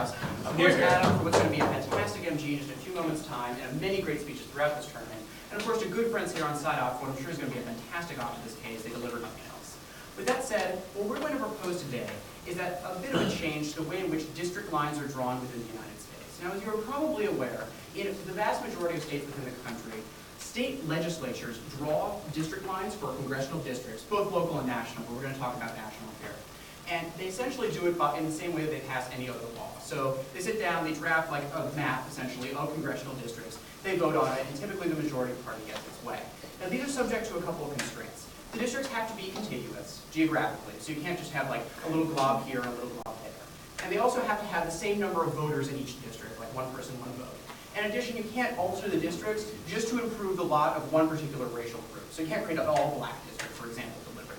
House. Of course, Adam, for what's going to be a fantastic MG in just a few moments' time, and many great speeches throughout this tournament. And of course, to good friends here on side op, what I'm sure is going to be a fantastic op to this case. They delivered nothing else. With that said, what we're going to propose today is that a bit of a change to the way in which district lines are drawn within the United States. Now, as you're probably aware, in the vast majority of states within the country, state legislatures draw district lines for congressional districts, both local and national, but we're going to talk about national here. And they essentially do it in the same way that they pass any other law. So they sit down, they draft like a map, essentially, of congressional districts. They vote on it, and typically the majority party gets its way. Now, these are subject to a couple of constraints. The districts have to be contiguous, geographically, so you can't just have like a little glob here and a little glob there. And they also have to have the same number of voters in each district, like one person, one vote. In addition, you can't alter the districts just to improve the lot of one particular racial group. So you can't create an all-black district, for example, deliberately.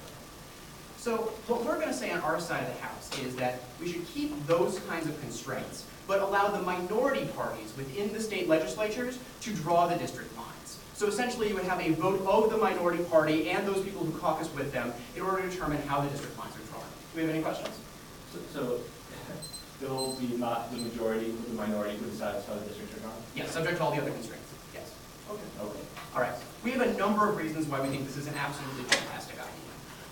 So what we're going to say on our side of the House is that we should keep those kinds of constraints, but allow the minority parties within the state legislatures to draw the district lines. So essentially, you would have a vote of the minority party and those people who caucus with them in order to determine how the district lines are drawn. Do we have any questions? So there will be not the majority or the minority who decides how the districts are drawn? Yes, subject to all the other constraints. Yes. Okay. Okay. All right. We have a number of reasons why we think this is an absolutely fantastic idea.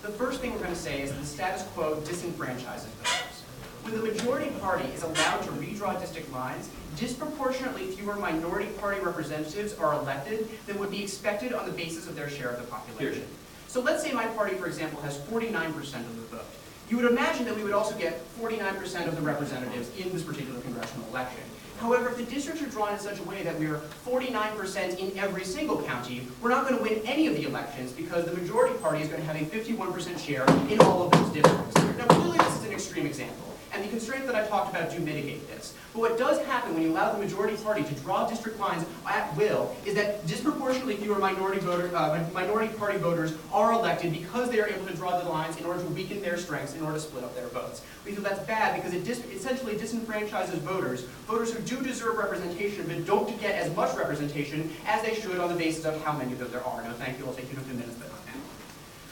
The first thing we're going to say is that the status quo disenfranchises voters. When the majority party is allowed to redraw district lines, disproportionately fewer minority party representatives are elected than would be expected on the basis of their share of the population. So let's say my party, for example, has 49% of the vote. You would imagine that we would also get 49% of the representatives in this particular congressional election. However, if the districts are drawn in such a way that we are 49% in every single county, we're not going to win any of the elections because the majority party is going to have a 51% share in all of those districts. Now, clearly this is an extreme example, and the constraints that I talked about do mitigate this. But what does happen when you allow the majority party to draw district lines at will is that disproportionately fewer minority party voters are elected because they are able to draw the lines in order to weaken their strengths, in order to split up their votes. We feel that's bad because it essentially disenfranchises voters who do deserve representation but don't get as much representation as they should on the basis of how many of them there are. No, thank you. I'll take you in a few minutes, but not now.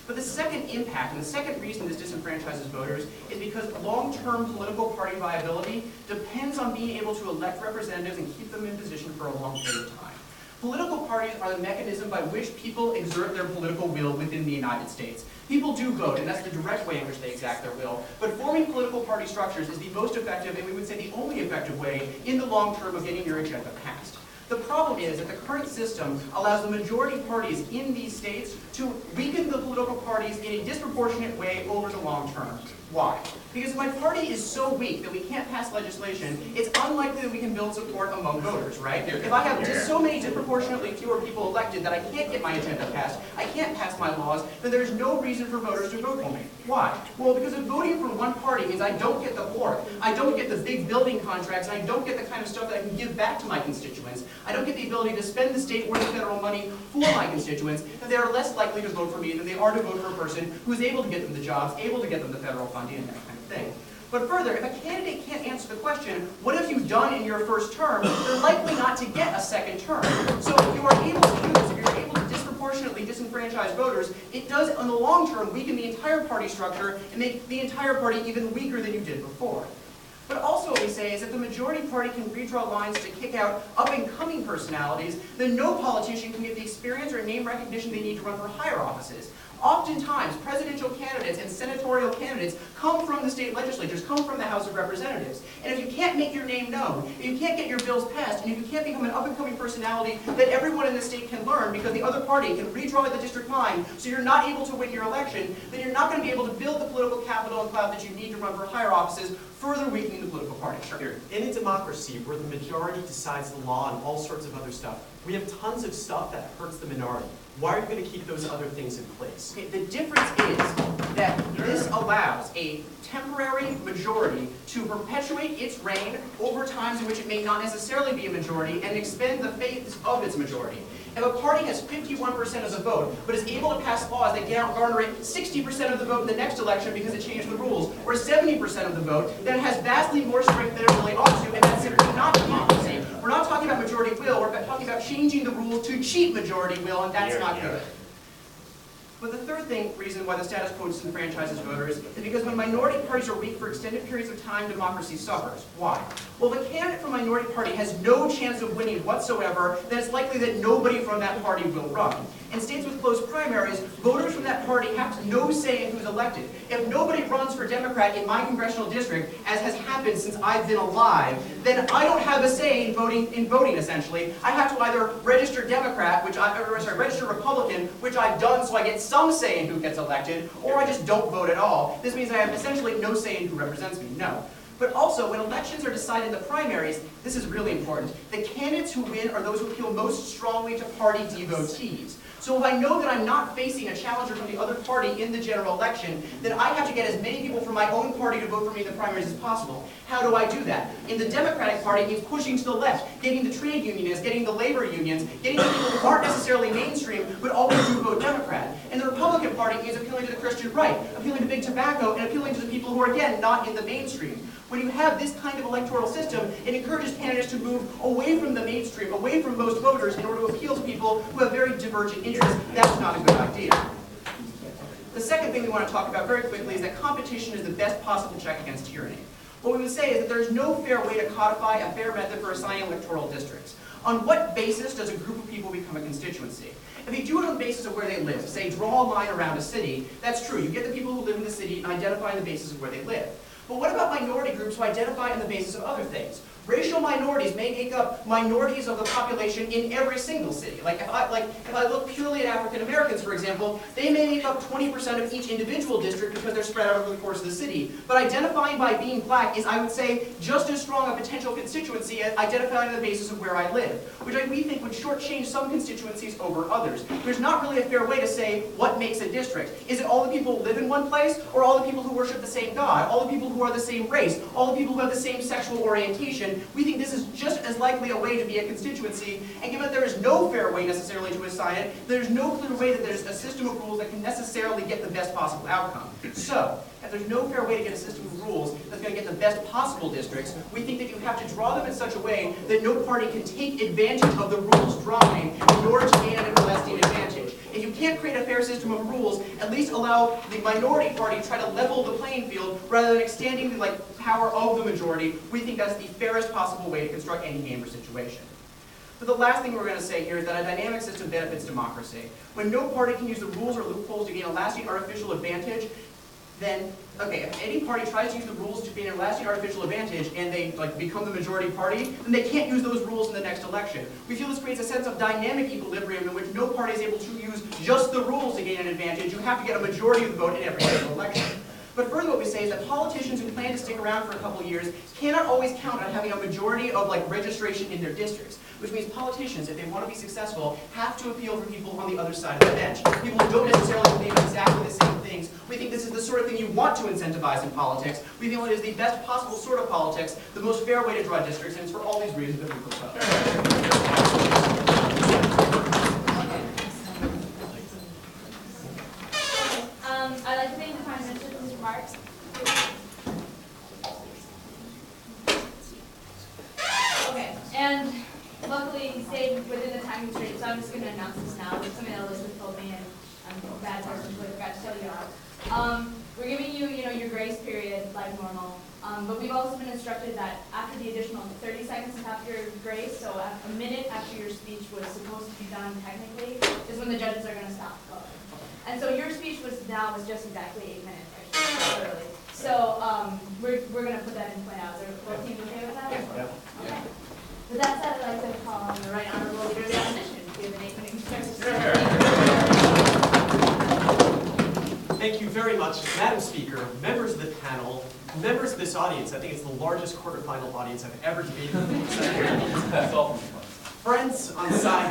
But the second impact, and the second reason this disenfranchises voters, is because long-term political party viability depends on being able to elect representatives and keep them in position for a long period of time. Political parties are the mechanism by which people exert their political will within the United States. People do vote, and that's the direct way in which they exact their will, but forming political party structures is the most effective, and we would say the only effective way, in the long term of getting your agenda passed. The problem is that the current system allows the majority parties in these states to weaken the political parties in a disproportionate way over the long term. Why? Because if my party is so weak that we can't pass legislation, it's unlikely that we can build support among voters, right? If I have just so many disproportionately fewer people elected that I can't get my agenda passed, I can't pass my laws, then there's no reason for voters to vote for me. Why? Well, because if voting for one party means I don't get the pork, I don't get the big building contracts, and I don't get the kind of stuff that I can give back to my constituents, I don't get the ability to spend the state or the federal money for my constituents, then they are less likely to vote for me than they are to vote for a person who is able to get them the jobs, able to get them the federal funding, and that kind of thing. But further, if a candidate can't answer the question, what have you done in your first term, they're likely not to get a second term. So if you are able to do this, if you're able to disproportionately disenfranchise voters, it does, in the long term, weaken the entire party structure and make the entire party even weaker than you did before. But also what we say is if the majority party can redraw lines to kick out up-and-coming personalities, then no politician can get the experience or name recognition they need to run for higher offices. Oftentimes, presidential candidates and senatorial candidates come from the state legislatures, come from the House of Representatives. And if you can't make your name known, if you can't get your bills passed, and if you can't become an up-and-coming personality that everyone in the state can learn because the other party can redraw the district line so you're not able to win your election, then you're not going to be able to build the political capital and clout that you need to run for higher offices, further weakening the political party. Sure. In a democracy where the majority decides the law and all sorts of other stuff, we have tons of stuff that hurts the minority. Why are you going to keep those other things in place? Okay, the difference is that this allows a temporary majority to perpetuate its reign over times in which it may not necessarily be a majority and expend the faith of its majority. If a party has 51% of the vote, but is able to pass laws that garner 60% of the vote in the next election because it changed the rules, or 70% of the vote, then it has vastly more strength than it really ought to, and that's simply not democracy. We're not talking about majority will, we're talking about changing the rules to cheat majority will, and that's not good. But the third reason why the status quo disenfranchises voters is because when minority parties are weak for extended periods of time, democracy suffers. Why? Well, if a candidate from a minority party has no chance of winning whatsoever, then it's likely that nobody from that party will run. In states with closed primaries, voters from that party have no say in who's elected. If nobody runs for Democrat in my congressional district, as has happened since I've been alive, then I don't have a say in voting essentially. I have to either register Democrat, register Republican, which I've done so I get some say in who gets elected, or I just don't vote at all. This means I have essentially no say in who represents me. No. But also, when elections are decided in the primaries, this is really important. The candidates who win are those who appeal most strongly to party devotees. So if I know that I'm not facing a challenger from the other party in the general election, then I have to get as many people from my own party to vote for me in the primaries as possible. How do I do that? In the Democratic Party, it means pushing to the left, getting the trade unionists, getting the labor unions, getting the people who aren't necessarily mainstream, but always do vote Democrat. In the Republican Party, it means appealing to the Christian right, appealing to big tobacco, and appealing to the people who are, again, not in the mainstream. When you have this kind of electoral system, it encourages candidates to move away from the mainstream, away from most voters, in order to appeal to people who have very divergent interests. That's not a good idea. The second thing we want to talk about very quickly is that competition is the best possible check against tyranny. What we would say is that there's no fair way to codify a fair method for assigning electoral districts. On what basis does a group of people become a constituency? If you do it on the basis of where they live, say draw a line around a city, that's true. You get the people who live in the city and identify on the basis of where they live. But what about minority groups who identify on the basis of other things? Racial minorities may make up minorities of the population in every single city. If I look purely at African Americans, for example, they may make up 20% of each individual district because they're spread out over the course of the city. But identifying by being black is, I would say, just as strong a potential constituency as identifying on the basis of where I live, which we think would shortchange some constituencies over others. There's not really a fair way to say what makes a district. Is it all the people who live in one place, or all the people who worship the same God, all the people who are the same race, all the people who have the same sexual orientation? We think this is just as likely a way to be a constituency, and given that there is no fair way necessarily to assign it, there's no clear way that there's a system of rules that can necessarily get the best possible outcome. So, if there's no fair way to get a system of rules that's going to get the best possible districts, we think that you have to draw them in such a way that no party can take advantage of the rules drawing in order to gain an everlasting advantage. If you can't create a fair system of rules, at least allow the minority party to try to level the playing field rather than extending the power of the majority. We think that's the fairest possible way to construct any game or situation. But the last thing we're going to say here is that a dynamic system benefits democracy. When no party can use the rules or loopholes to gain a lasting artificial advantage, then, okay, if any party tries to use the rules to gain a lasting artificial advantage and they become the majority party, then they can't use those rules in the next election. We feel this creates a sense of dynamic equilibrium in which no party is able to use just the rules to gain an advantage. You have to get a majority of the vote in every single election. But further what we say is that politicians who plan to stick around for a couple of years cannot always count on having a majority of registration in their districts, which means politicians, if they want to be successful, have to appeal for people on the other side of the bench, people who don't necessarily believe in exactly the same things. We think this is the sort of thing you want to incentivize in politics. We feel it is the best possible sort of politics, the most fair way to draw districts, and it's for all these reasons that we propose. I'd like to thank the Prime Minister for his remarks. Okay, and luckily he stayed within the time constraints, so I'm just going to announce this now. It's something that Elizabeth told me, and I'm a bad person, so I forgot to tell you all. We're giving you, your grace period like normal, but we've also been instructed that after the additional 30 seconds after your grace, so a minute after your speech was supposed to be done technically, is when the judges are going to stop. And so your speech was just exactly 8 minutes, actually, literally. So we're going to put that in play out. Is there both teams okay with that? Yeah. Okay. With that said, I'd like to call on the right honorable leader of the opposition. We have an 8-minute Thank you very much, Madam Speaker, members of the panel, members of this audience. I think it's the largest quarterfinal audience I've ever debated with. That's all. Friends on side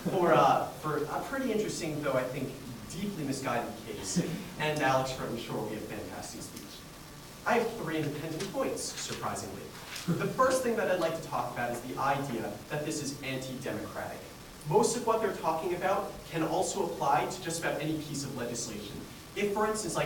vote for a pretty interesting, though I think deeply misguided case. And Alex, I'm sure, will be a fantastic speech. I have 3 independent points, surprisingly. The first thing that I'd like to talk about is the idea that this is anti-democratic. Most of what they're talking about can also apply to just about any piece of legislation. If, for instance,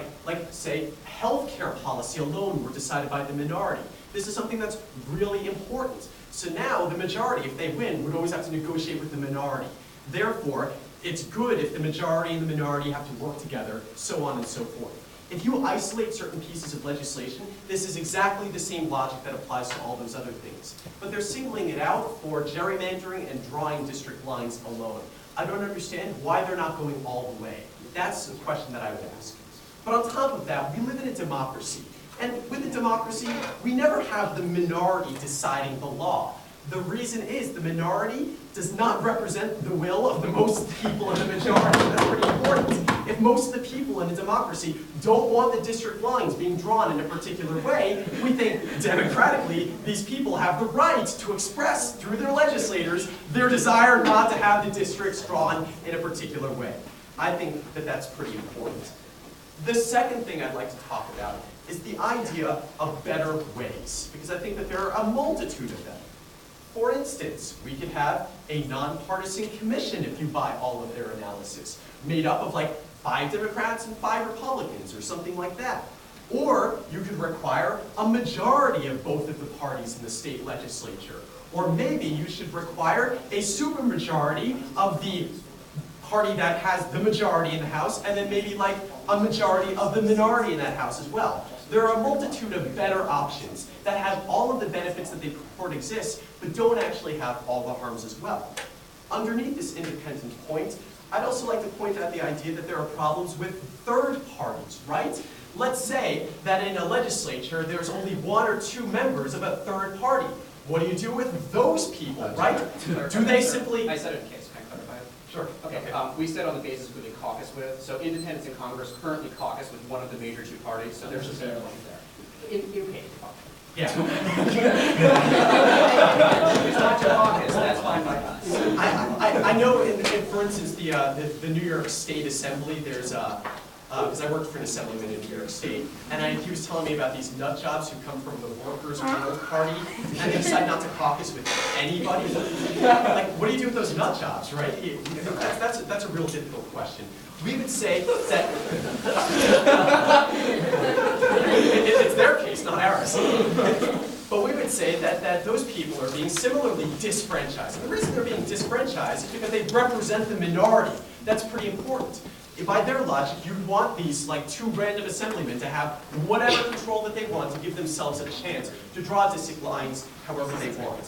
say, healthcare policy alone were decided by the minority, this is something that's really important. So now the majority, if they win, would always have to negotiate with the minority. Therefore, It's good if the majority and the minority have to work together, so on and so forth. If you isolate certain pieces of legislation, this is exactly the same logic that applies to all those other things. But they're singling it out for gerrymandering and drawing district lines alone. I don't understand why they're not going all the way. That's a question that I would ask. But on top of that, we live in a democracy. And with a democracy, we never have the minority deciding the law. The reason is the minority does not represent the will of the most people in the majority. That's pretty important. If most of the people in a democracy don't want the district lines being drawn in a particular way, we think democratically these people have the right to express through their legislators their desire not to have the districts drawn in a particular way. I think that that's pretty important. The second thing I'd like to talk about is the idea of better ways, because I think that there are a multitude of them. For instance, we could have a nonpartisan commission, if you buy all of their analysis, made up of like 5 Democrats and 5 Republicans or something like that. Or you could require a majority of both of the parties in the state legislature. Or maybe you should require a supermajority of the party that has the majority in the House, and then maybe like a majority of the minority in that House as well. There are a multitude of better options that have all of the benefits that they purport exist, but don't actually have all the harms as well. Underneath this independent point, I'd also like to point out the idea that there are problems with third parties, right? Let's say that in a legislature, there's only 1 or 2 members of a third party. What do you do with those people, right? Do they simply... I said it in case. Can I clarify it? Sure. Okay, we said on the basis who they caucus with. So independents in Congress currently caucus with one of the major 2 parties, so there's a fair point there. Okay. Yeah. It's not your caucus, that's fine by us. I know, for instance, the New York State Assembly, there's because I worked for an assemblyman in New York State, and he was telling me about these nut jobs who come from the Workers' World Party, and they decide not to caucus with anybody. Like, what do you do with those nut jobs, right? That's a real difficult question. We would say that it's their case, not ours. But we would say that those people are being similarly disfranchised. And the reason they're being disfranchised is because they represent the minority. That's pretty important. By their logic, you'd want these like 2 random assemblymen to have whatever control that they want to give themselves a chance to draw district lines however they want.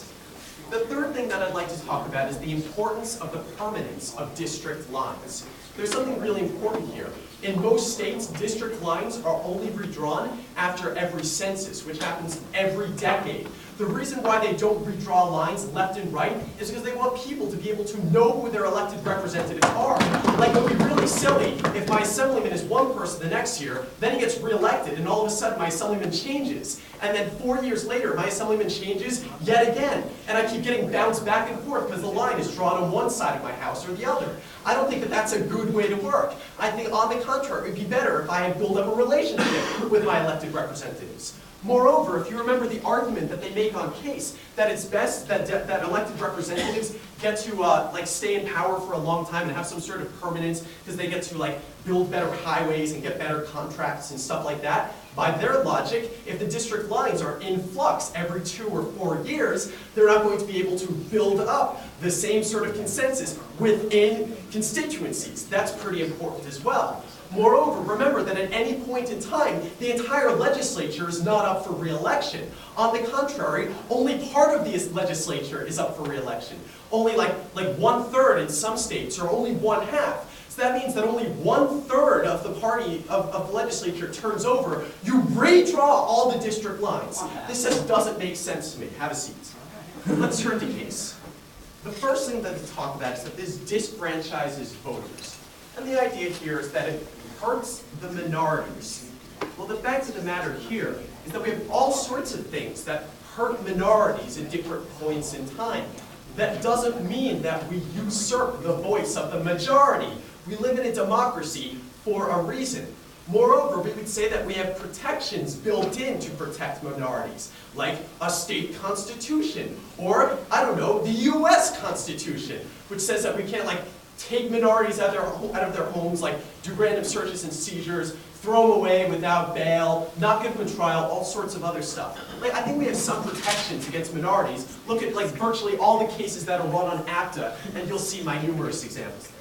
The third thing that I'd like to talk about is the importance of the permanence of district lines. There's something really important here. In most states, district lines are only redrawn after every census, which happens every decade. The reason why they don't redraw lines left and right is because they want people to be able to know who their elected representatives are. Like, it would be really silly if my assemblyman is one person the next year, then he gets reelected, and all of a sudden my assemblyman changes. And then 4 years later, my assemblyman changes yet again. And I keep getting bounced back and forth because the line is drawn on one side of my house or the other. I don't think that that's a good way to work. I think, on the contrary, it would be better if I had built up a relationship with my elected representatives. Moreover, if you remember the argument that they make on case, that it's best that elected representatives get to like stay in power for a long time and have some sort of permanence because they get to like build better highways and get better contracts and stuff like that. By their logic, if the district lines are in flux every 2 or 4 years, they're not going to be able to build up the same sort of consensus within constituencies. That's pretty important as well. Moreover, remember that at any point in time, the entire legislature is not up for re-election. On the contrary, only part of the legislature is up for re-election. Only like 1/3 in some states, or only 1/2. So that means that only 1/3 of the party of the legislature turns over. You redraw all the district lines. This just doesn't make sense to me. Have a seat. Let's turn to case. The first thing that we talk about is that this disfranchises voters. And the idea here is that it hurts the minorities. Well, the fact of the matter here is that we have all sorts of things that hurt minorities at different points in time. That doesn't mean that we usurp the voice of the majority. We live in a democracy for a reason. Moreover, we would say that we have protections built in to protect minorities, like a state constitution, or, I don't know, the US Constitution, which says that we can't take minorities out of their homes, do random searches and seizures, throw them away without bail, not give them a trial, all sorts of other stuff. I think we have some protections against minorities. Look at virtually all the cases that are run on APDA, and you'll see my numerous examples there.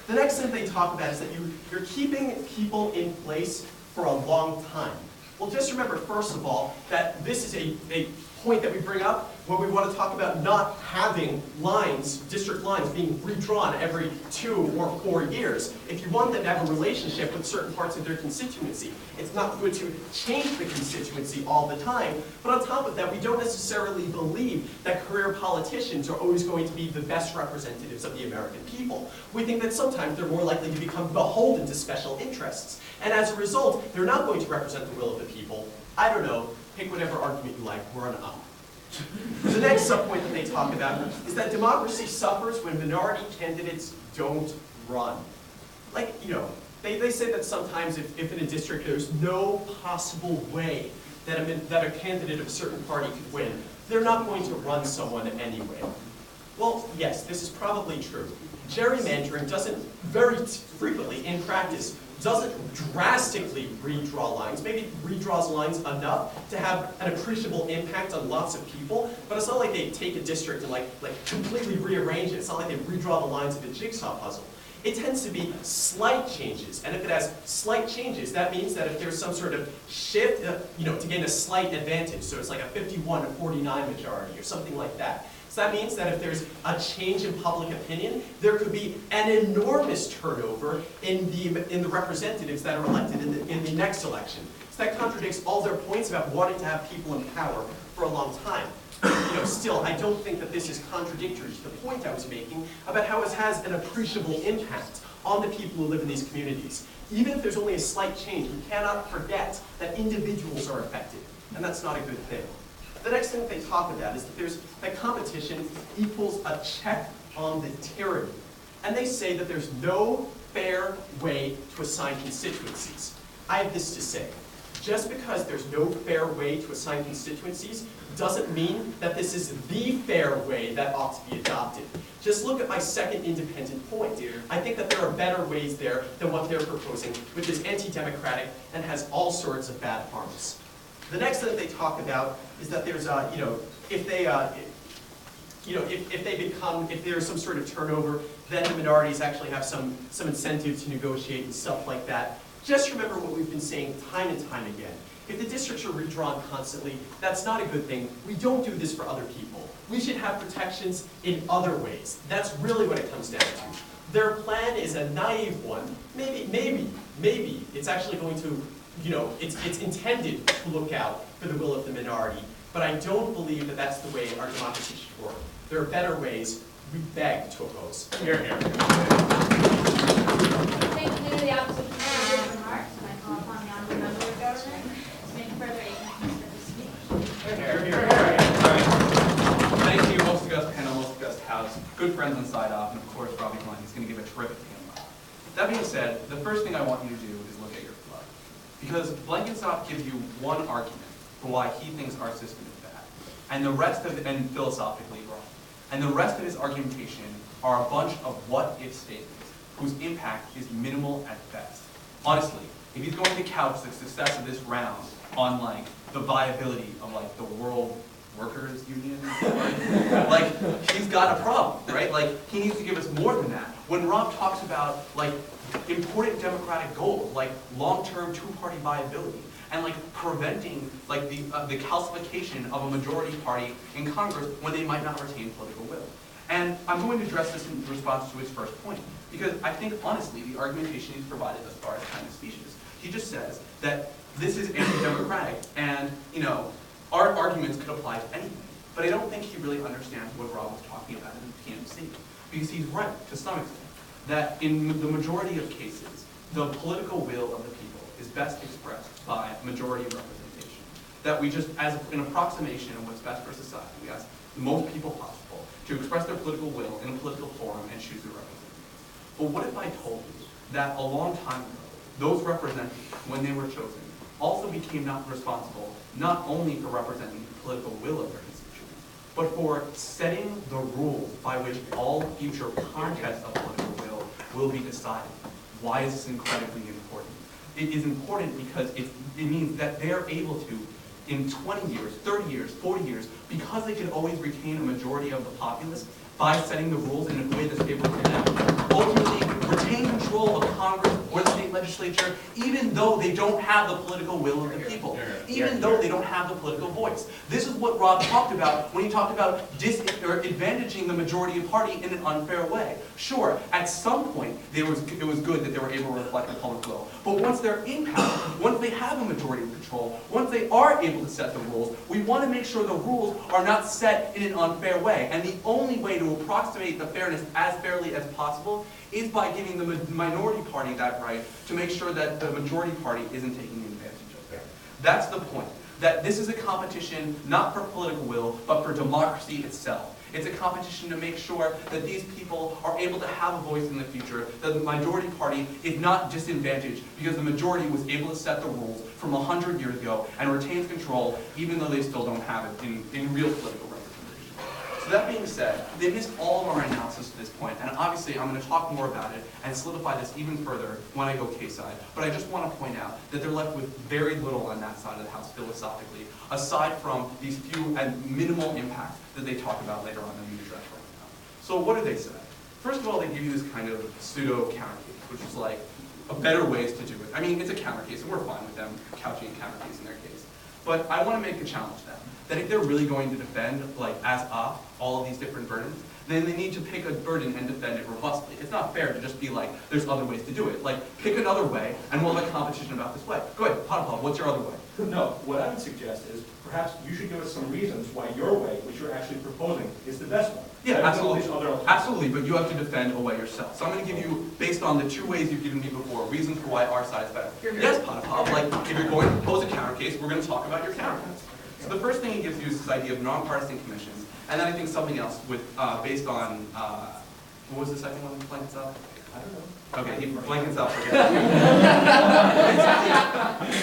The next thing they talk about is that you're keeping people in place for a long time. Well, just remember, first of all, that this is a point that we bring up when we want to talk about not having lines, district lines, being redrawn every 2 or 4 years. If you want them to have a relationship with certain parts of their constituency, it's not good to change the constituency all the time. But on top of that, we don't necessarily believe that career politicians are always going to be the best representatives of the American people. We think that sometimes they're more likely to become beholden to special interests. And as a result, they're not going to represent the will of the people. I don't know, pick whatever argument you like, we're an The next subpoint that they talk about is that democracy suffers when minority candidates don't run. Like, they say that sometimes if in a district there's no possible way that a candidate of a certain party could win, they're not going to run someone anyway. Well, yes, this is probably true. Gerrymandering doesn't, very frequently in practice, doesn't drastically redraw lines. Maybe it redraws lines enough to have an appreciable impact on lots of people, but it's not like they take a district and like completely rearrange it. It's not like they redraw the lines of a jigsaw puzzle. It tends to be slight changes, and if it has slight changes, that means that if there's some sort of shift, to gain a slight advantage, so it's like a 51 to 49 majority or something like that. So that means that if there's a change in public opinion, there could be an enormous turnover in the representatives that are elected in the next election. So that contradicts all their points about wanting to have people in power for a long time. Still, I don't think that this is contradictory to the point I was making about how it has an appreciable impact on the people who live in these communities. Even if there's only a slight change, we cannot forget that individuals are affected, and that's not a good thing. The next thing that they talk about is that competition equals a check on the tyranny. And they say that there's no fair way to assign constituencies. I have this to say. Just because there's no fair way to assign constituencies doesn't mean that this is the fair way that ought to be adopted. Just look at my second independent point. I think that there are better ways there than what they're proposing, which is anti-democratic and has all sorts of bad harms. The next thing that they talk about is that there's, if there's some sort of turnover, then the minorities actually have some incentive to negotiate and stuff like that. Just remember what we've been saying time and time again. If the districts are redrawn constantly, that's not a good thing. We don't do this for other people. We should have protections in other ways. That's really what it comes down to. Their plan is a naive one. Maybe it's actually going to, it's intended to look out for the will of the minority, but I don't believe that that's the way our democracy should work. There are better ways. We beg to oppose. Hear, hear. Thank you. The opposite of your remarks, and I call upon the honorable member of government to make further statements for this speech. Hear, hear. Thank you, most august panel, most august house, good friends on side off, and of course Robbie Glenn. He's going to give a terrific panel. That being said, the first thing I want you to do is look at your flood. Because Blenkinsop gives you one argument for why he thinks our system is bad, and the rest of it, and philosophically wrong. And the rest of his argumentation are a bunch of what-if statements, whose impact is minimal at best. Honestly, if he's going to couch the success of this round on the viability of the World Workers Union, he's got a problem, right? He needs to give us more than that. When Rob talks about important democratic goals, like long-term two-party viability, and preventing the calcification of a majority party in Congress when they might not retain political will. And I'm going to address this in response to his first point, because I think honestly the argumentation he's provided thus far is kind of specious. He just says that this is anti-democratic, and our arguments could apply to anything. But I don't think he really understands what Rob was talking about in the PMC, because he's right to some extent that in the majority of cases, the political will of the people is best expressed by majority representation. That we just, as an approximation of what's best for society, we ask the most people possible to express their political will in a political forum and choose their representatives. But what if I told you that a long time ago, those representatives, when they were chosen, also became not responsible not only for representing the political will of their constituents, but for setting the rules by which all future contests of political will be decided? Why is this incredibly important? It is important because it means that they're able to, in 20 years, 30 years, 40 years, because they can always retain a majority of the populace by setting the rules in a way that's favorable to them, ultimately retain control of Congress or the state legislature, even though they don't have the political will of the people, even though they don't have the political voice. This is what Rob talked about when he talked about advantaging the majority party in an unfair way. Sure, at some point it was good that they were able to reflect the public will, but once they're in power, once they have a majority of control, once they are able to set the rules, we want to make sure the rules are not set in an unfair way. And the only way to approximate the fairness as fairly as possible is by giving the minority party that right to make sure that the majority party isn't taking advantage of it. That's the point. That this is a competition not for political will, but for democracy itself. It's a competition to make sure that these people are able to have a voice in the future, that the minority party is not disadvantaged because the majority was able to set the rules from 100 years ago and retains control even though they still don't have it in real political representation. So that being said, they missed all of our analysis to this point, and obviously I'm going to talk more about it and solidify this even further when I go case-side. But I just want to point out that they're left with very little on that side of the house philosophically, aside from these few and minimal impacts that they talk about later on in the address right now. So what do they say? First of all, they give you this kind of pseudo counter case, which is like a better ways to do it. I mean, it's a counter case, and we're fine with them couching a counter case in their case. But I want to make a challenge to them, that if they're really going to defend, like, as up, all of these different burdens, then they need to pick a burden and defend it robustly. It's not fair to just be like, there's other ways to do it. Like, pick another way, and we'll have a competition about this way. Go ahead, Potiphar, what's your other way? No, what I would suggest is perhaps you should give us some reasons why your way, which you're actually proposing, is the best one. Yeah, absolutely. Other Absolutely, but you have to defend a way yourself. So I'm going to give you, based on the two ways you've given me before, reasons for why our side is better. Yes, Potiphar, like, if you're going to propose a counter case, we're going to talk about your counter case. So the first thing he gives you is this idea of nonpartisan commissions, and then I think something else with based on what was the second one? Blankets up? I don't know. Okay, he blankets up.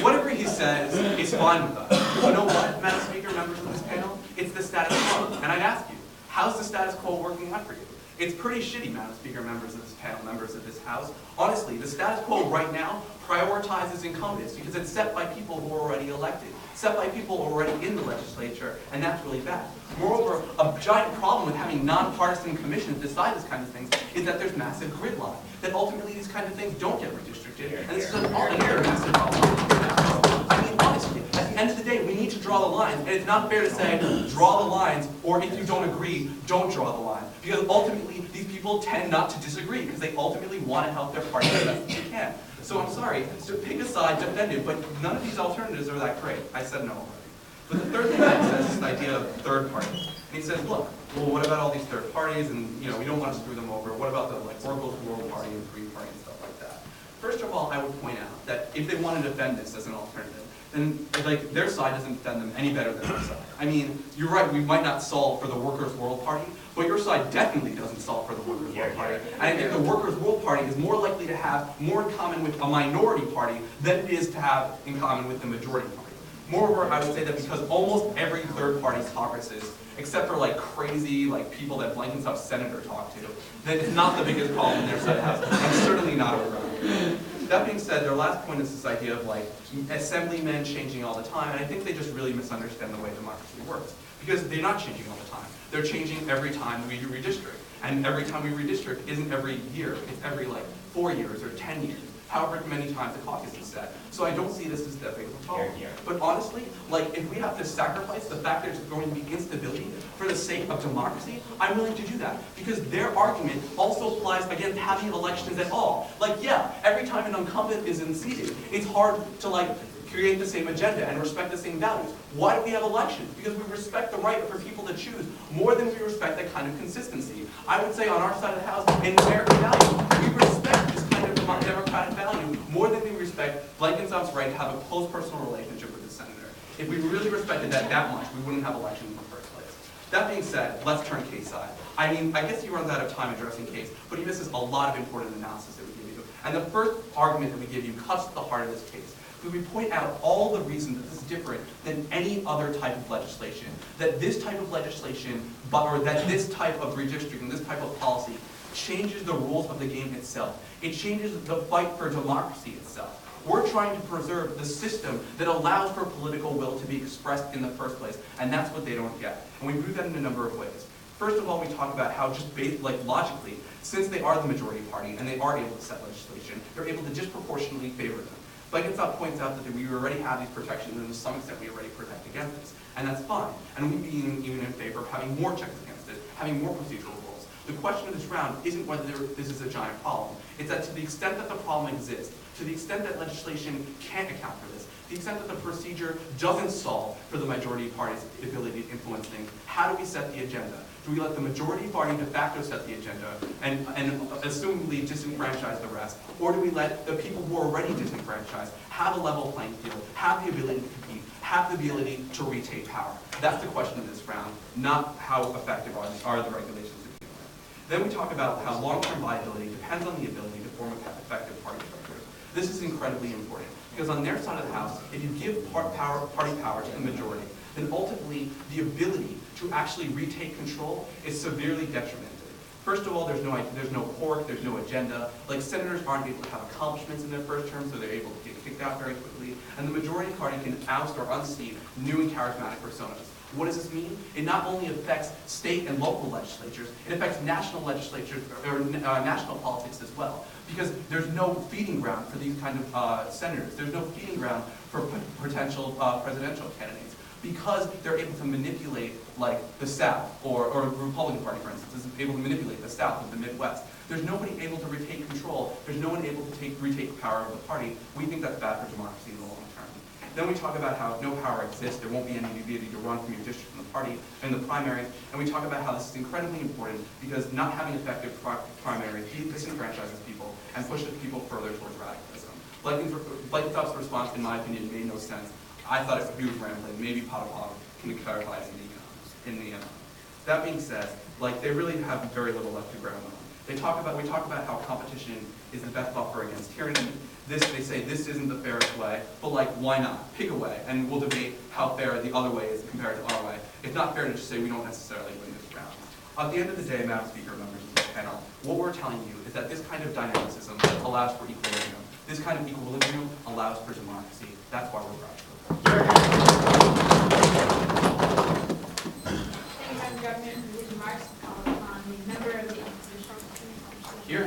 Whatever he says is fine with us. You know what, Madam Speaker, members of this panel? It's the status quo. And I'd ask you, how's the status quo working out for you? It's pretty shitty, Madam Speaker, members of this panel, members of this House. Honestly, the status quo right now prioritizes incumbents because it's set by people who are already elected, set by people already in the legislature, and that's really bad. Moreover, a giant problem with having nonpartisan commissions decide this kind of things is that there's massive gridlock, that ultimately these kind of things don't get redistricted, and this is another massive problem. I mean, honestly, at the end of the day, we need to draw the lines, and it's not fair to say, draw the lines, or if you don't agree, don't draw the line. Because ultimately, these people tend not to disagree, because they ultimately want to help their party as best as they can. So I'm sorry, so pick a side, defend it, but none of these alternatives are that great. I said no already. But the third thing that he says is this idea of third parties. And he says, look, well, what about all these third parties, and we don't want to screw them over. What about the Oracle's World Party and Green Party and stuff like that? First of all, I would point out that if they want to defend this as an alternative, then their side doesn't defend them any better than our side. I mean, you're right, we might not solve for the Workers' World Party, but your side definitely doesn't solve for the Workers' World Party. And I think the Workers' World Party is more likely to have more in common with a minority party than it is to have in common with the majority party. Moreover, I would say that because almost every third party caucuses, except for crazy people that Blankenshop's senator talked to, that it's not the biggest problem in their side of the house, and certainly not around. That being said, their last point is this idea of assemblymen changing all the time, and I think they just really misunderstand the way democracy works. Because they're not changing all the time. They're changing every time we redistrict. And every time we redistrict isn't every year, it's every 4 years or 10 years, however many times the caucus is set. So I don't see this as that big of a problem. But honestly, if we have to sacrifice the fact that there's going to be instability for the sake of democracy, I'm willing to do that. Because their argument also applies against having elections at all. Yeah, every time an incumbent is unseated, it's hard to create the same agenda and respect the same values. Why do we have elections? Because we respect the right for people to choose more than we respect that kind of consistency. I would say on our side of the house, in American value, we respect this kind of democratic value more than we respect Blankenshop's right to have a close personal relationship with the senator. If we really respected that much, we wouldn't have elections in the first place. That being said, let's turn case side. I mean, I guess he runs out of time addressing case, but he misses a lot of important analysis that we give you. And the first argument that we give you cuts to the heart of this case. We point out all the reasons that this is different than any other type of legislation. That this type of legislation, or that this type of redistricting, this type of policy, changes the rules of the game itself. It changes the fight for democracy itself. We're trying to preserve the system that allows for political will to be expressed in the first place, and that's what they don't get. And we do that in a number of ways. First of all, we talk about how just logically, since they are the majority party and they are able to set legislation, they're able to disproportionately favor them. Blankenship points out that we already have these protections, and to some extent we already protect against this, and that's fine. And we'd be even in favor of having more checks against it, having more procedural rules. The question of this round isn't whether this is a giant problem. It's that to the extent that the problem exists, to the extent that legislation can't account for this, to the extent that the procedure doesn't solve for the majority party's ability to influence things, how do we set the agenda? Do we let the majority party de facto set the agenda and assumably disenfranchise the rest? Or do we let the people who are already disenfranchised have a level playing field, have the ability to compete, have the ability to retake power? That's the question of this round, not how effective are the regulations to begin with. Then we talk about how long-term viability depends on the ability to form effective party structures. This is incredibly important, because on their side of the house, if you give party power to the majority, then ultimately the ability to actually retake control is severely detrimented. First of all, there's no pork, there's no agenda. Like, senators aren't able to have accomplishments in their first term, so they're able to get kicked out very quickly. And the majority party can oust or unseat new and charismatic personas. What does this mean? It not only affects state and local legislatures, it affects national legislatures, or national politics as well. Because there's no feeding ground for these kind of senators. There's no feeding ground for potential presidential candidates. Because they're able to manipulate, like, the South, or the Republican Party, for instance, is able to manipulate the South and the Midwest. There's nobody able to retake control. There's no one able to retake power of the party. We think that's bad for democracy in the long term. Then we talk about how if no power exists, there won't be any ability to run from your district in the party in the primaries. And we talk about how this is incredibly important because not having effective primaries disenfranchises people and pushes people further towards radicalism. Blankenship's response, in my opinion, made no sense. I thought he was rambling. Maybe Potapov can clarify in the end. That being said, like, they really have very little left to ground on. We talk about how competition is the best buffer against tyranny. They say this isn't the fairest way, but like, why not? Pick a way, and we'll debate how fair the other way is compared to our way. It's not fair to just say we don't necessarily win this round. At the end of the day, Madam Speaker, members of the panel, what we're telling you is that this kind of dynamicism allows for equilibrium. This kind of equilibrium allows for democracy. That's why we're proud. Thank you, Madam Governor, for these remarks. Called upon the member of the opposition. Here.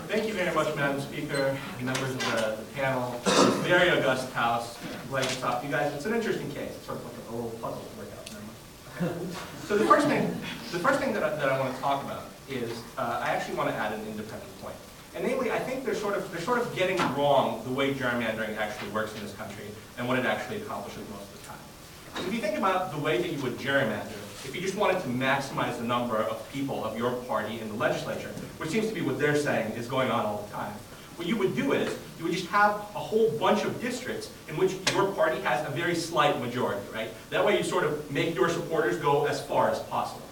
Thank you very much, Madam Speaker, members of the panel, very august House. Blankenship, you guys, it's an interesting case. It's sort of like a little puzzle to work out. Okay. So the first thing that I want to talk about is I actually want to add an independent point. And namely, I think they're sort of getting wrong the way gerrymandering actually works in this country and what it actually accomplishes most of the time. So if you think about the way that you would gerrymander, if you just wanted to maximize the number of people of your party in the legislature, which seems to be what they're saying is going on all the time, what you would do is you would just have a whole bunch of districts in which your party has a very slight majority, right? That way you sort of make your supporters go as far as possible.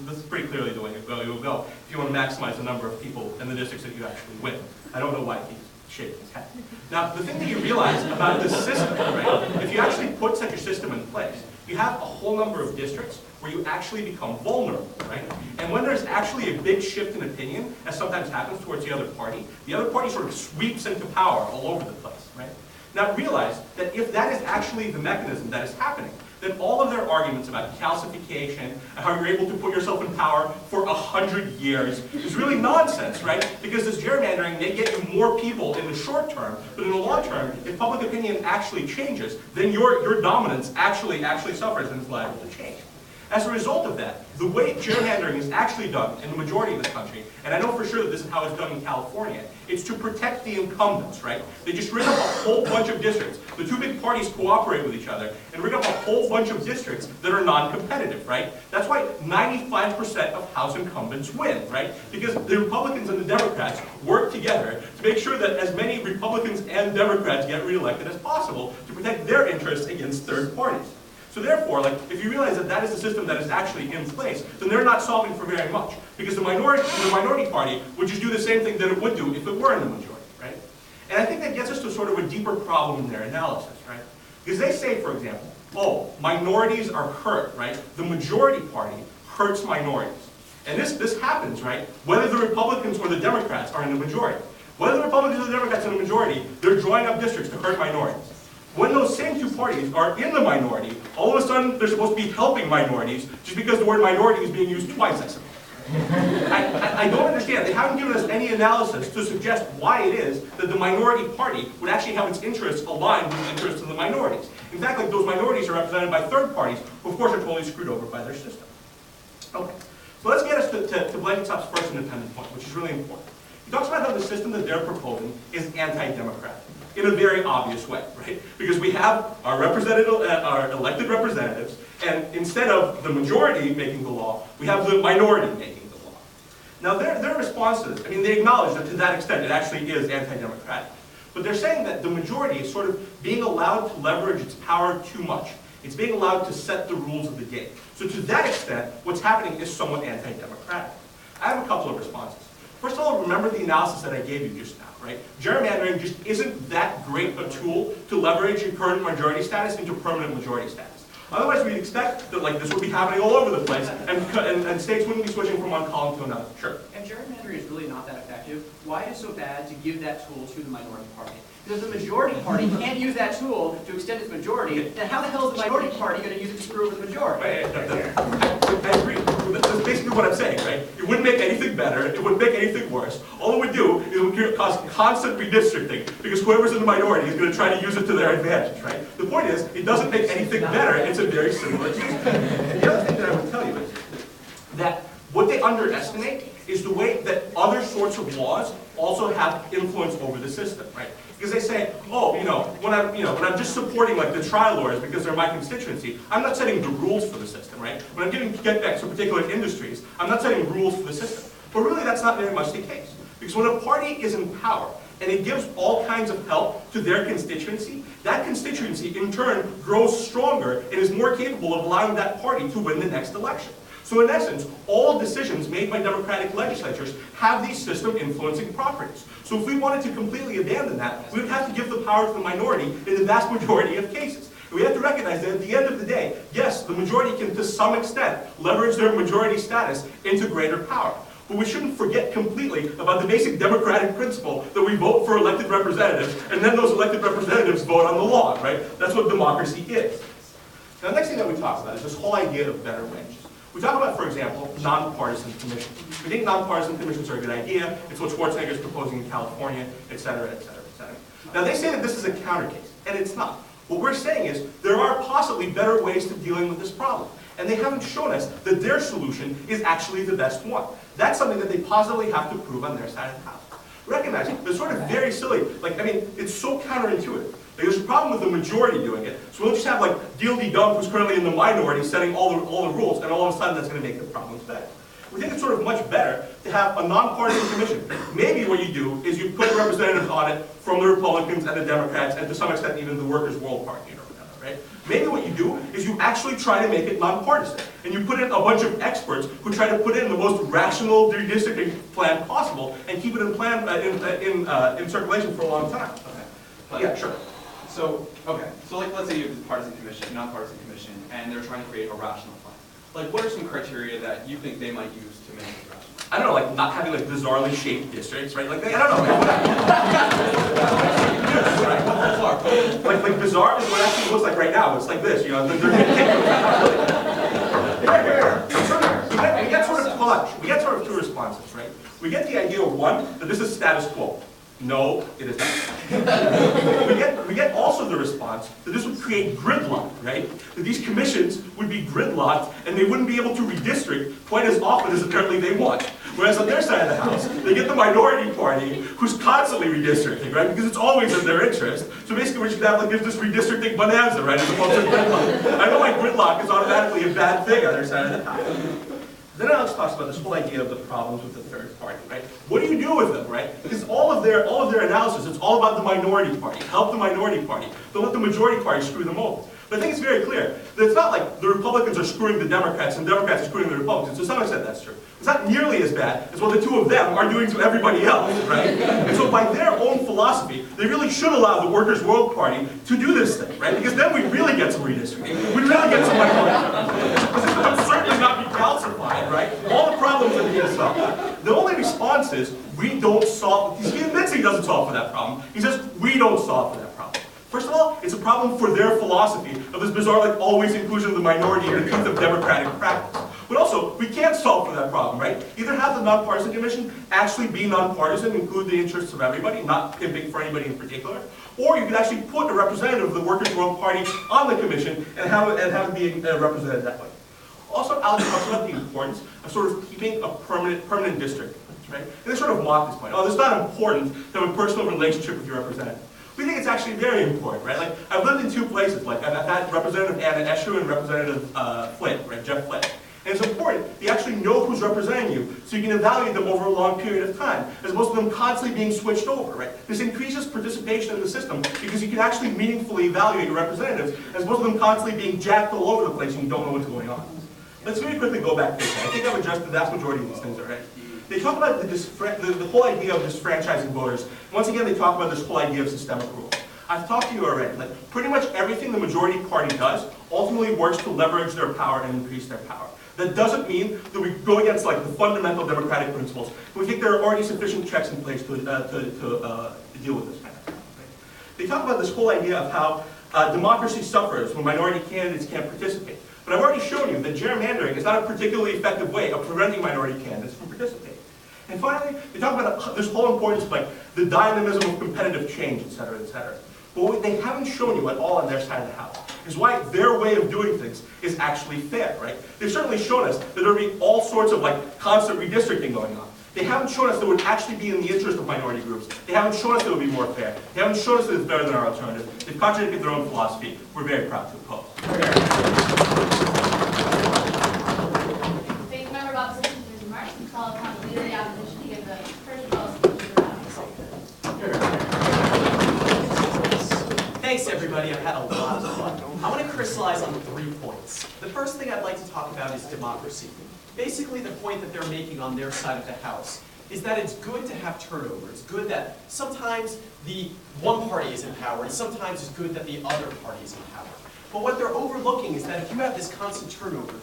This is pretty clearly the way you will go if you want to maximize the number of people in the districts that you actually win. I don't know why he's shaking his head. Now, the thing that you realize about this system, right, if you actually put such a system in place, you have a whole number of districts where you actually become vulnerable, right? And when there's actually a big shift in opinion, as sometimes happens towards the other party sort of sweeps into power all over the place, right? Now realize that if that is actually the mechanism that is happening, then all of their arguments about calcification and how you're able to put yourself in power for 100 years is really nonsense, right? Because this gerrymandering may get you more people in the short term, but in the long term, if public opinion actually changes, then your dominance actually suffers and is liable to change. As a result of that, the way gerrymandering is actually done in the majority of this country, and I know for sure that this is how it's done in California, it's to protect the incumbents, right? They just rig up a whole bunch of districts. The two big parties cooperate with each other and rig up a whole bunch of districts that are non-competitive, right? That's why 95% of House incumbents win, right? Because the Republicans and the Democrats work together to make sure that as many Republicans and Democrats get reelected as possible to protect their interests against third parties. So therefore, like, if you realize that that is the system that is actually in place, then they're not solving for very much. Because the minority party would just do the same thing that it would do if it were in the majority, right? And I think that gets us to sort of a deeper problem in their analysis, right? Because they say, for example, oh, minorities are hurt, right? The majority party hurts minorities. And this happens, right? Whether the Republicans or the Democrats are in the majority. Whether the Republicans or the Democrats are in the majority, they're drawing up districts to hurt minorities. when those same two parties are in the minority, all of a sudden they're supposed to be helping minorities just because the word minority is being used twice, I suppose. I don't understand. They haven't given us any analysis to suggest why it is that the minority party would actually have its interests aligned with the interests of the minorities. In fact, like those minorities are represented by third parties, who of course are totally screwed over by their system. Okay, so let's get us to Blankenshop's first independent point, which is really important. He talks about how the system that they're proposing is anti-democratic in a very obvious way, right? Because we have our elected representatives, and instead of the majority making the law, we have the minority making the law. Now their responses, I mean, they acknowledge that to that extent it actually is anti-democratic. But they're saying that the majority is sort of being allowed to leverage its power too much. It's being allowed to set the rules of the game. So to that extent, what's happening is somewhat anti-democratic. I have a couple of responses. First of all, remember the analysis that I gave you just now, right? Gerrymandering just isn't that great a tool to leverage your current majority status into permanent majority status. Otherwise, we'd expect that like this would be happening all over the place, and states wouldn't be switching from one column to another. Sure. If gerrymandering is really not that effective, why is it so bad to give that tool to the minority party? Because the majority party can't use that tool to extend its majority, then how the hell is the minority party going to use it to screw over the majority? I agree. That's basically what I'm saying, right? It wouldn't make anything better. It wouldn't make anything worse. All it would do is it would cause constant redistricting, because whoever's in the minority is going to try to use it to their advantage, right? The point is, it doesn't make anything better. It's a very similar system. The other thing that I would tell you is that what they underestimate is the way that other sorts of laws also have influence over the system, right? Because they say, oh, when I'm just supporting like the trial lawyers because they're my constituency, I'm not setting the rules for the system, right? When I'm giving kickbacks to particular industries, I'm not setting rules for the system. But really, that's not very much the case. Because when a party is in power and it gives all kinds of help to their constituency, that constituency in turn grows stronger and is more capable of allowing that party to win the next election. So in essence, all decisions made by democratic legislatures have these system influencing properties. So if we wanted to completely abandon that, we would have to give the power to the minority in the vast majority of cases. And we have to recognize that at the end of the day, yes, the majority can to some extent leverage their majority status into greater power. But we shouldn't forget completely about the basic democratic principle that we vote for elected representatives, and then those elected representatives vote on the law, right? That's what democracy is. Now the next thing that we talk about is this whole idea of better wages. We talk about, for example, nonpartisan commissions. We think nonpartisan commissions are a good idea. It's what Schwarzenegger is proposing in California, et cetera, et cetera, et cetera. Now they say that this is a counter case, and it's not. What we're saying is there are possibly better ways to dealing with this problem. And they haven't shown us that their solution is actually the best one. That's something that they positively have to prove on their side of the house. Recognize it, it's sort of very silly. It's so counterintuitive. There's a problem with the majority doing it, so we'll just have like Deal-D-Dump, who's currently in the minority, setting all the rules, and all of a sudden that's going to make the problems better. We think it's sort of much better to have a nonpartisan commission. Maybe what you do is you put representatives on it from the Republicans and the Democrats, and to some extent even the Workers' World Party, or whatever, right? Maybe what you do is you actually try to make it nonpartisan, and you put in a bunch of experts who try to put in the most rational redistricting plan possible and keep it in circulation for a long time. Okay. Yeah, sure. So like let's say you have this partisan commission, nonpartisan commission, and they're trying to create a rational plan. Like what are some criteria that you think they might use to make it rational? I don't know, like not having like bizarrely shaped districts, right? Like I don't know. Like bizarre is what it actually looks like right now. It's like this, they're we get sort of clutch. We get sort of two responses, right? We get the idea of one, that this is status quo. No, it is not. We get also the response that this would create gridlock, right? That these commissions would be gridlocked and they wouldn't be able to redistrict quite as often as apparently they want. Whereas on their side of the house, they get the minority party who's constantly redistricting, right? Because it's always in their interest. So basically we're just going to have like this redistricting bonanza, right? As opposed to gridlock. I know why gridlock is automatically a bad thing on their side of the house. Then Alex talks about this whole idea of the problems with the third party, right? What do you do with them, right? Because all of their analysis, it's all about the minority party. Help the minority party. Don't let the majority party screw them over. But I think it's very clear that it's not like the Republicans are screwing the Democrats and Democrats are screwing the Republicans. To some extent, that's true. It's not nearly as bad as what the two of them are doing to everybody else, right? And so by their own philosophy, they really should allow the Workers' World Party to do this thing, right? Because then we really get some redistricting. We really get some minority. This is certainly not be calcified, right? All the problems are being solved. The only response is, we don't solve, he admits he doesn't solve for that problem. He says, we don't solve for that problem. First of all, it's a problem for their philosophy of this bizarre, like, always inclusion of the minority in the teeth of democratic practice. But also, we can't solve for that problem, right? Either have the nonpartisan commission actually be nonpartisan, include the interests of everybody, not pimping for anybody in particular, or you could actually put a representative of the workers' world party on the commission and have it be represented that way. Also, Alex talks about the importance of sort of keeping a permanent district, right? And they sort of mock this point. Oh, it's not important to have a personal relationship with your representative. We think it's actually very important, right? Like, I've lived in two places. Like, I've had Representative Anna Eshoo and Representative Flint, right? Jeff Flint. And it's important that you actually know who's representing you so you can evaluate them over a long period of time, as opposed to them constantly being switched over, right? This increases participation in the system because you can actually meaningfully evaluate your representatives, as opposed to them constantly being jacked all over the place and you don't know what's going on. Let's very quickly go back to this. I think I've addressed the vast majority of these things already. They talk about the whole idea of disfranchising voters. Once again, they talk about this whole idea of systemic rule. I've talked to you already. Like, pretty much everything the majority party does ultimately works to leverage their power and increase their power. That doesn't mean that we go against, like, the fundamental democratic principles. We think there are already sufficient checks in place to deal with this kind of thing. They talk about this whole idea of how democracy suffers when minority candidates can't participate. But I've already shown you that gerrymandering is not a particularly effective way of preventing minority candidates from participating. And finally, they talk about this whole importance of, like, the dynamism of competitive change, et cetera, et cetera. But what they haven't shown you at all on their side of the house is why their way of doing things is actually fair, right? They've certainly shown us that there will be all sorts of, like, constant redistricting going on. They haven't shown us that it would actually be in the interest of minority groups. They haven't shown us that it would be more fair. They haven't shown us that it's better than our alternative. They've contradicted their own philosophy. We're very proud to oppose. Thank you, member of opposition for his remarks, and call upon the leader of the opposition to give the first proposal speech to the House. Thanks, everybody. I've had a lot of fun. I want to crystallize on 3 points. The first thing I'd like to talk about is democracy. Basically, the point that they're making on their side of the house is that it's good to have turnover. It's good that sometimes the one party is in power, and sometimes it's good that the other party is in power. But what they're overlooking is that if you have this constant turnover,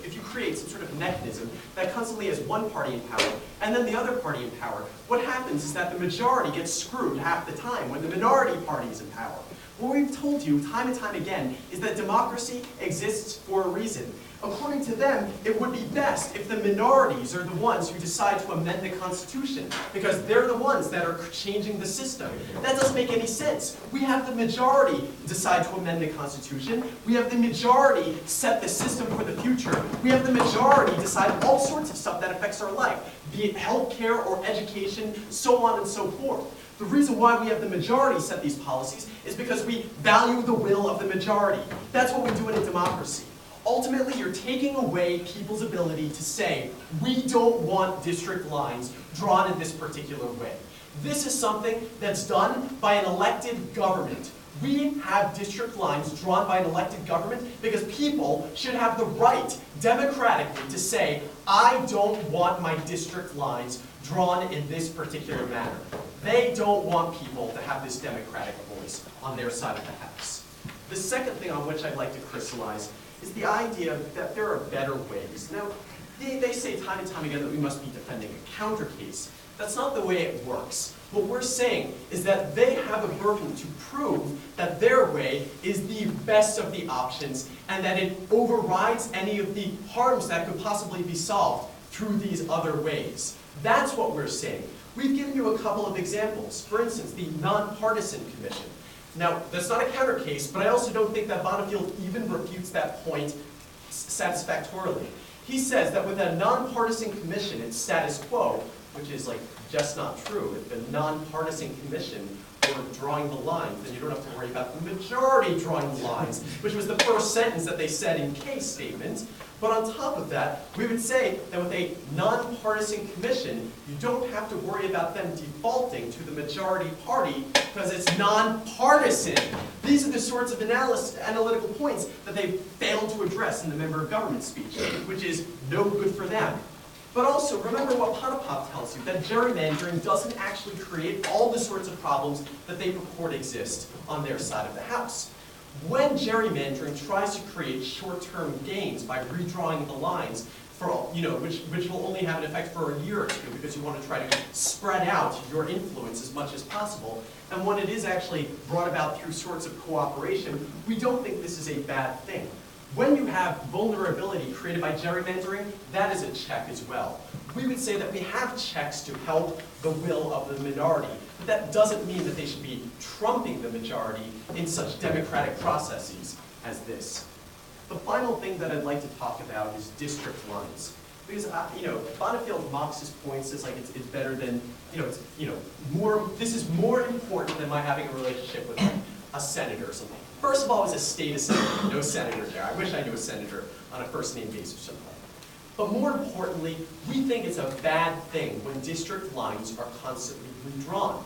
if you create some sort of mechanism that constantly has one party in power and then the other party in power, what happens is that the majority gets screwed half the time when the minority party is in power. What we've told you time and time again is that democracy exists for a reason. According to them, it would be best if the minorities are the ones who decide to amend the Constitution, because they're the ones that are changing the system. That doesn't make any sense. We have the majority decide to amend the Constitution. We have the majority set the system for the future. We have the majority decide all sorts of stuff that affects our life, be it healthcare or education, so on and so forth. The reason why we have the majority set these policies is because we value the will of the majority. That's what we do in a democracy. Ultimately, you're taking away people's ability to say, we don't want district lines drawn in this particular way. This is something that's done by an elected government. We have district lines drawn by an elected government because people should have the right, democratically, to say, I don't want my district lines drawn in this particular manner. They don't want people to have this democratic voice on their side of the house. The second thing on which I'd like to crystallize is the idea that there are better ways. Now, they say time and time again that we must be defending a counter case. That's not the way it works. What we're saying is that they have a burden to prove that their way is the best of the options and that it overrides any of the harms that could possibly be solved through these other ways. That's what we're saying. We've given you a couple of examples. For instance, the nonpartisan commission. Now, that's not a counter case, but I also don't think that Bonneville even refutes that point satisfactorily. He says that with a nonpartisan commission, it's status quo, which is like just not true. If the nonpartisan commission were drawing the lines, then you don't have to worry about the majority drawing the lines, which was the first sentence that they said in case statement. But on top of that, we would say that with a nonpartisan commission, you don't have to worry about them defaulting to the majority party because it's nonpartisan. These are the sorts of analytical points that they failed to address in the member of government speech, which is no good for them. But also, remember what Potapov tells you, that gerrymandering doesn't actually create all the sorts of problems that they purport exist on their side of the house. When gerrymandering tries to create short-term gains by redrawing the lines which will only have an effect for a year or two because you want to try to spread out your influence as much as possible. And when it is actually brought about through sorts of cooperation, we don't think this is a bad thing. When you have vulnerability created by gerrymandering, that is a check as well. We would say that we have checks to help the will of the minority, but that doesn't mean that they should be trumping the majority in such democratic processes as this. The final thing that I'd like to talk about is district lines. Because, Bonifield mocks his point, says like it's better than, this is more important than my having a relationship with like, a senator or something. First of all, as a state assembly, no senator there. I wish I knew a senator on a first name basis or something. But more importantly, we think it's a bad thing when district lines are constantly redrawn.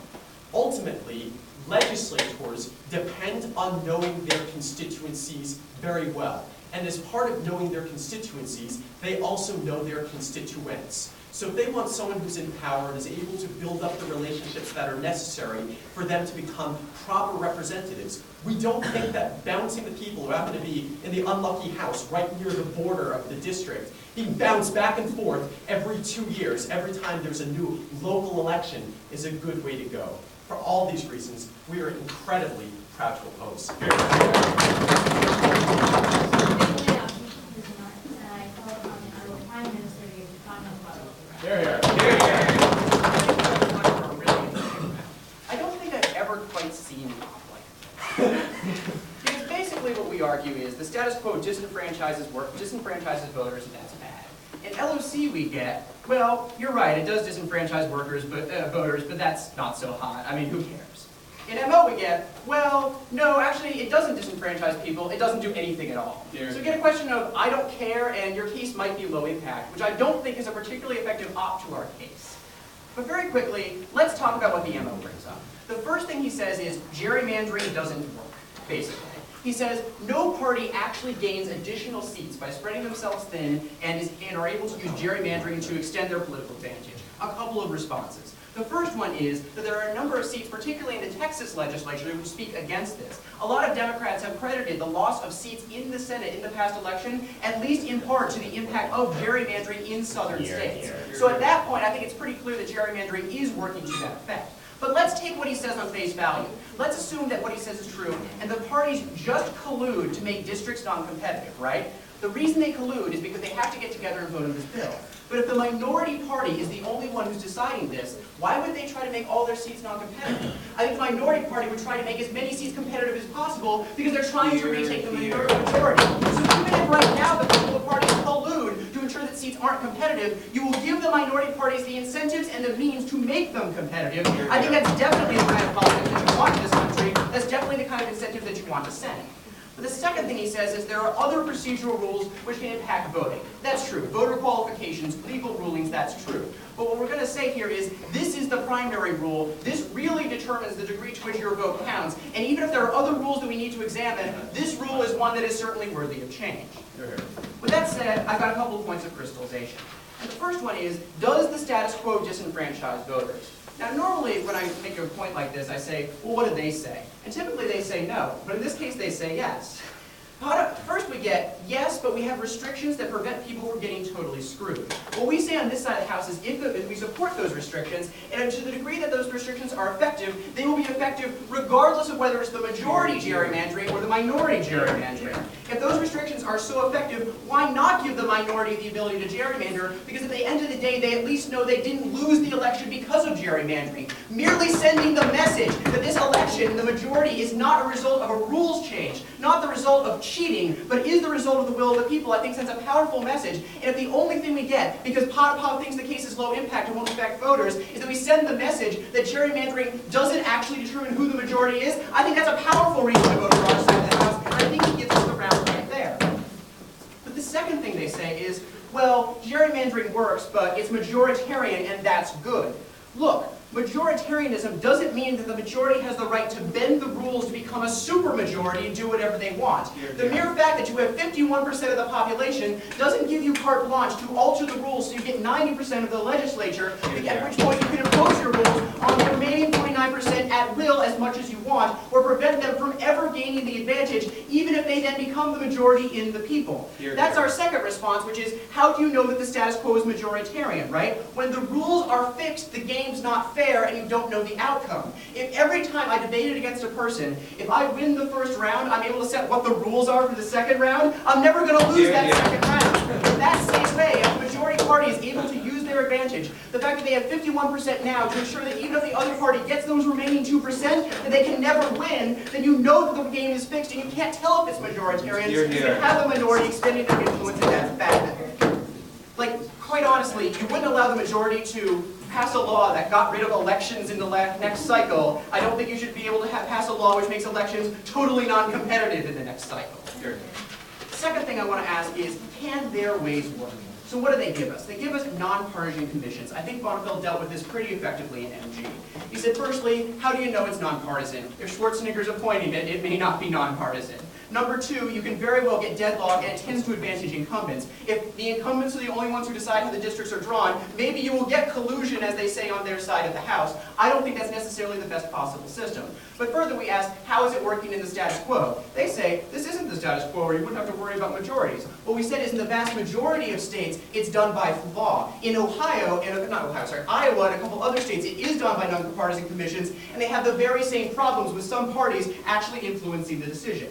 Ultimately, legislators depend on knowing their constituencies very well. And as part of knowing their constituencies, they also know their constituents. So if they want someone who's in power and is able to build up the relationships that are necessary for them to become proper representatives, we don't think that bouncing the people who happen to be in the unlucky house right near the border of the district, being bounced back and forth every 2 years, every time there's a new local election, is a good way to go. For all these reasons, we are incredibly proud to oppose. I don't think I've ever quite seen pop like that. Because basically what we argue is the status quo disenfranchises voters, and that's bad. In LOC we get, well, you're right, it does disenfranchise voters, but that's not so hot. I mean, who cares? In MO we get, well, no, actually it doesn't disenfranchise people, it doesn't do anything at all. So we get a question of, I don't care, and your case might be low impact, which I don't think is a particularly effective op to our case. But very quickly, let's talk about what the MO brings up. The first thing he says is, gerrymandering doesn't work, basically. He says, no party actually gains additional seats by spreading themselves thin and are able to use gerrymandering to extend their political advantage. A couple of responses. The first one is that there are a number of seats, particularly in the Texas legislature, who speak against this. A lot of Democrats have credited the loss of seats in the Senate in the past election, at least in part to the impact of gerrymandering in southern states. So at that point, I think it's pretty clear that gerrymandering is working to that effect. But let's take what he says on face value. Let's assume that what he says is true, and the parties just collude to make districts non-competitive, right? The reason they collude is because they have to get together and vote on this bill. But if the minority party is the only one who's deciding this, why would they try to make all their seats non-competitive? I think the minority party would try to make as many seats competitive as possible because they're trying to retake the majority. So even if right now the political parties collude to ensure that seats aren't competitive, you will give the minority parties the incentives and the means to make them competitive. I think that's definitely the kind of politics that you want in this country. That's definitely the kind of incentive that you want to send. But the second thing he says is there are other procedural rules which can impact voting. That's true. Voter qualifications, legal rulings, that's true. But what we're going to say here is this is the primary rule. This really determines the degree to which your vote counts. And even if there are other rules that we need to examine, this rule is one that is certainly worthy of change. With that said, I've got a couple of points of crystallization. And the first one is, does the status quo disenfranchise voters? Now, normally, when I make a point like this, I say, well, what do they say? And typically they say no, but in this case they say yes. First we get, yes, but we have restrictions that prevent people from getting totally screwed. What we say on this side of the house is if we support those restrictions, and to the degree that those restrictions are effective, they will be effective regardless of whether it's the majority gerrymandering or the minority gerrymandering. If those restrictions are so effective, why not give the minority the ability to gerrymander? Because at the end of the day, they at least know they didn't lose the election because of gerrymandering. Merely sending the message that this election, the majority, is not a result of a rules change, not the result of cheating, but is the result of the will of the people, I think sends a powerful message. And if the only thing we get, because Potapaw thinks the case is low impact and won't affect voters, is that we send the message that gerrymandering doesn't actually determine who the majority is, I think that's a powerful reason to vote for our side of the house, and I think he gives us the round right there. But the second thing they say is, well, gerrymandering works, but it's majoritarian and that's good. Look, majoritarianism doesn't mean that the majority has the right to bend the rules to become a supermajority and do whatever they want. The mere fact that you have 51% of the population doesn't give you carte blanche to alter the rules so you get 90% of the legislature, at which point you can impose your rules on the remaining 49% at will as much as you want, or prevent them from ever gaining gaining the advantage, even if they then become the majority in the people. That's our second response, which is, how do you know that the status quo is majoritarian, right? When the rules are fixed, the game's not fair, and you don't know the outcome. If every time I debated against a person, if I win the first round, I'm able to set what the rules are for the second round, I'm never going to lose that second round. In that same way, if the majority party is able to use their advantage, the fact that they have 51% now to ensure that even if the other party gets those remaining 2%, that they can never win, then you know that the game is fixed, and you can't tell if it's majoritarian because they have the minority extending their influence, and that's bad. Like, quite honestly, you wouldn't allow the majority to pass a law that got rid of elections in the next cycle. I don't think you should be able to pass a law which makes elections totally non-competitive in the next cycle. The second thing I want to ask is, can their ways work? So what do they give us? They give us nonpartisan commissions. I think Bonnefeld dealt with this pretty effectively in MG. He said, firstly, how do you know it's nonpartisan? If Schwarzenegger's appointing it, it may not be nonpartisan. Number two, you can very well get deadlock, and it tends to advantage incumbents. If the incumbents are the only ones who decide how the districts are drawn, maybe you will get collusion, as they say, on their side of the house. I don't think that's necessarily the best possible system. But further, we ask, how is it working in the status quo? They say, this isn't the status quo, or you wouldn't have to worry about majorities. What we said is, in the vast majority of states, it's done by law. In Ohio, Iowa and a couple other states, it is done by nonpartisan commissions, and they have the very same problems with some parties actually influencing the decision.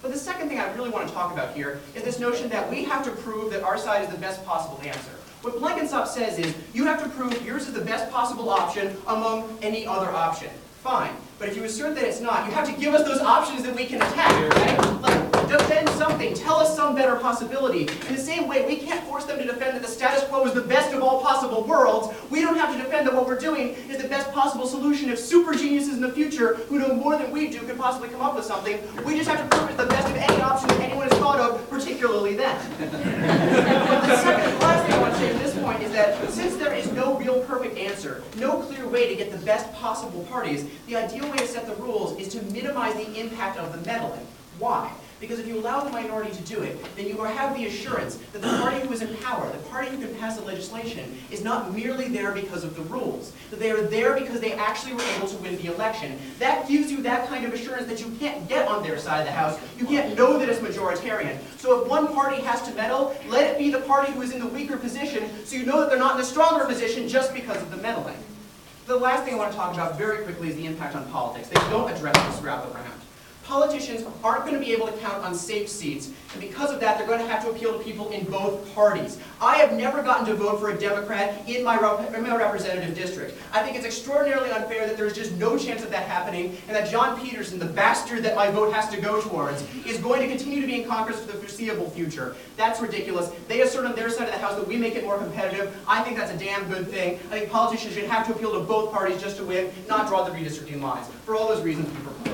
But the second thing I really want to talk about here is this notion that we have to prove that our side is the best possible answer. What Blenkinsop says is, you have to prove yours is the best possible option among any other option. Fine. But if you assert that it's not, you have to give us those options that we can attack, right? Like, defend something, tell us some better possibility. In the same way, we can't force them to defend that the status quo is the best of all possible worlds. We don't have to defend that what we're doing is the best possible solution if super geniuses in the future who know more than we do could possibly come up with something. We just have to prove it's the best of any option that anyone has thought of, particularly them. The last thing I want to say at this point is that since there is no real perfect answer, no clear way to get the best possible parties, the ideal way to set the rules is to minimize the impact of the meddling. Why? Because if you allow the minority to do it, then you have the assurance that the party who is in power, the party who can pass the legislation, is not merely there because of the rules. That they are there because they actually were able to win the election. That gives you that kind of assurance that you can't get on their side of the house. You can't know that it's majoritarian. So if one party has to meddle, let it be the party who is in the weaker position, so you know that they're not in the stronger position just because of the meddling. The last thing I want to talk about very quickly is the impact on politics. They don't address this throughout the round. Politicians aren't going to be able to count on safe seats, and because of that, they're going to have to appeal to people in both parties. I have never gotten to vote for a Democrat in my representative district. I think it's extraordinarily unfair that there's just no chance of that happening, and that John Peterson, the bastard that my vote has to go towards, is going to continue to be in Congress for the foreseeable future. That's ridiculous. They assert on their side of the house that we make it more competitive. I think that's a damn good thing. I think politicians should have to appeal to both parties just to win, not draw the redistricting lines. For all those reasons, we propose.